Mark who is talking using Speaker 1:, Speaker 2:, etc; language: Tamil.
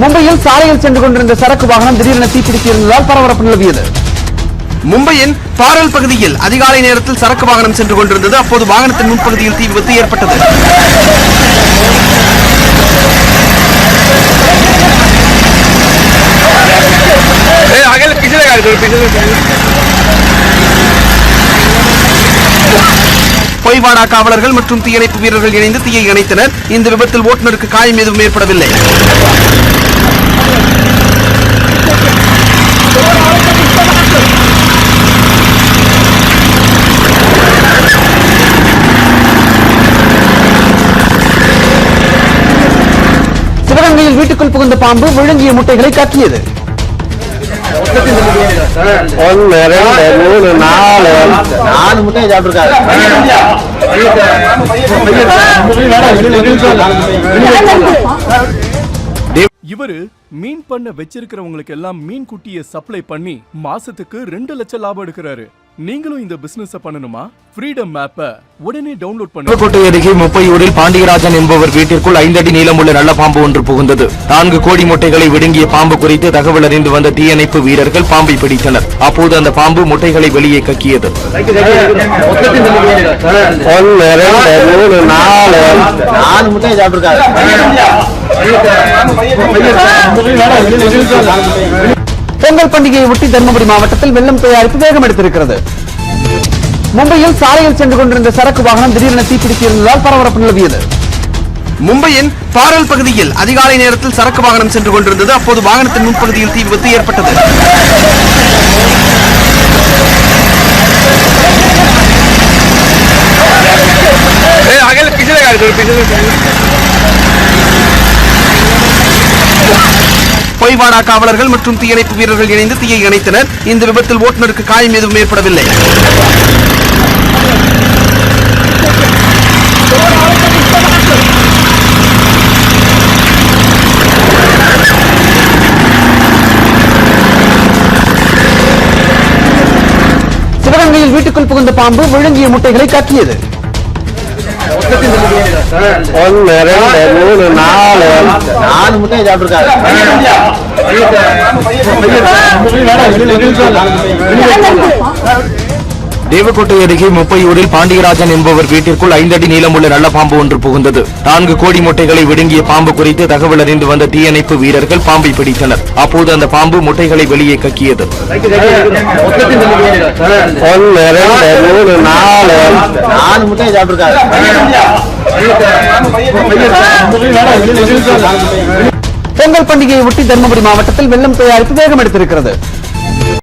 Speaker 1: மும்பையில் சாலையில் சென்று கொண்டிருந்த சரக்கு வாகனம் திடீரென தீப்பிடித்திருந்ததால் பரபரப்பு நிலவியது.
Speaker 2: மும்பையின் பாரல் பகுதியில் அதிகாலை நேரத்தில் சரக்கு வாகனம் சென்று கொண்டிருந்தது. அப்போது வாகனத்தின் முன்பகுதியில் தீ விபத்து ஏற்பட்டது. பொய்வாடா காவலர்கள் மற்றும் தீயணைப்பு வீரர்கள் இணைந்து தீயை அணைத்தனர். இந்த விபத்தில் ஓட்டுநருக்கு காயம் எதுவும் ஏற்படவில்லை.
Speaker 1: சிவகங்கையில் வீட்டுக்குள் புகுந்த பாம்பு விழுங்கிய முட்டைகளை கக்கியது.
Speaker 3: 1 2 3 4 முட்டையை சாப்பிட்டிருக்காரு.
Speaker 4: இவரு மீன் பண்ண வச்சிருக்கிறவங்களுக்கு எல்லாம் மீன் குட்டியை சப்ளை பண்ணி மாசத்துக்கு 2 லட்சம் லாபம் எடுக்கிறாரு. நீங்களும் இந்த பிசினஸ் பண்ணணுமா? ஃப்ரீடம் ஆப்பை உடனே டவுன்லோட் பண்ணுங்க.
Speaker 2: கோட்டை அருகே முப்பையூரில் பாண்டியராஜன் என்பவர் வீட்டிற்குள் 5 அடி நீளம் உள்ள நல்ல பாம்பு ஒன்று புகுந்தது. 4 கோடி முட்டைகளை விழுங்கிய பாம்பு குறித்து தகவல் அறிந்து வந்த தீயணைப்பு வீரர்கள் பாம்பை பிடித்தனர். அப்போது அந்த பாம்பு முட்டைகளை வெளியே கக்கியது.
Speaker 3: 1 2 3 4 முட்டையை சாப்பிட்டிருக்காரு.
Speaker 1: பொங்கல் பண்டிகையை ஒட்டி தர்மபுரி மாவட்டத்தில் வெள்ளம் தயாரிப்பு வேகம் எடுத்திருக்கிறது. மும்பையில் சாலையில் சென்று கொண்டிருந்த சரக்கு வாகனம் திடீரென தீப்பிடித்திருந்ததால் பரபரப்பு நிலவியது.
Speaker 2: மும்பையின் பாரல் பகுதியில் அதிகாலை நேரத்தில் சரக்கு வாகனம் சென்று கொண்டிருந்தது. அப்போது வாகனத்தின் முன்பகுதியில் தீ விபத்து ஏற்பட்டது. பொய்வாடா காவலர்கள் மற்றும் தீயணைப்பு வீரர்கள் இணைந்து தீயை அணைத்தனர். இந்த விபத்தில் ஓட்டுநருக்கு காயம் எதுவும் ஏற்படவில்லை.
Speaker 1: சிவகங்கையில் வீட்டுக்குள் புகுந்த பாம்பு விழுங்கிய முட்டைகளை கக்கியது.
Speaker 3: 1 2 3 4 முட்டையை சாப்பிட்டிருக்காரு.
Speaker 2: தேவக்கோட்டை அருகே முப்பையூரில் பாண்டியராஜன் என்பவர் வீட்டிற்குள் 5 அடி நீளம் உள்ள நல்ல பாம்பு ஒன்று புகுந்தது. 4 கோடி முட்டைகளை விழுங்கிய பாம்பு குறித்து தகவல் அறிந்து வந்த தீயணைப்பு வீரர்கள் பாம்பை பிடித்தனர். அப்போது அந்த பாம்பு முட்டைகளை வெளியே கக்கியது.
Speaker 3: 1 2 3 4 முட்டையை சாப்பிட்டிருக்காரு.
Speaker 1: பொங்கல் பண்டிகையை ஒட்டி தர்மபுரி மாவட்டத்தில் வெள்ளம் தயாரிப்பு வேகம் எடுத்திருக்கிறது.